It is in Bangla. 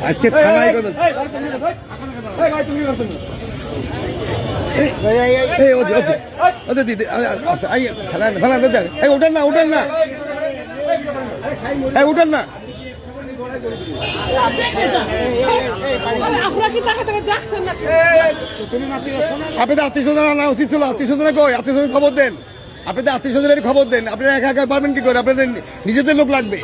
আজকে থানায় ওঠান না ওঠান না উঠান না আপনাদের আত্মীয় স্বজন আনা উচিত ছিল। আত্মীয় স্বজনে কই? আত্মীয় স্বজন খবর দেন। আপনাদের আত্মীয় স্বজনের খবর দেন। আপনারা একা একা পারবেন কি করে? আপনাদের নিজেদের লোক লাগবে।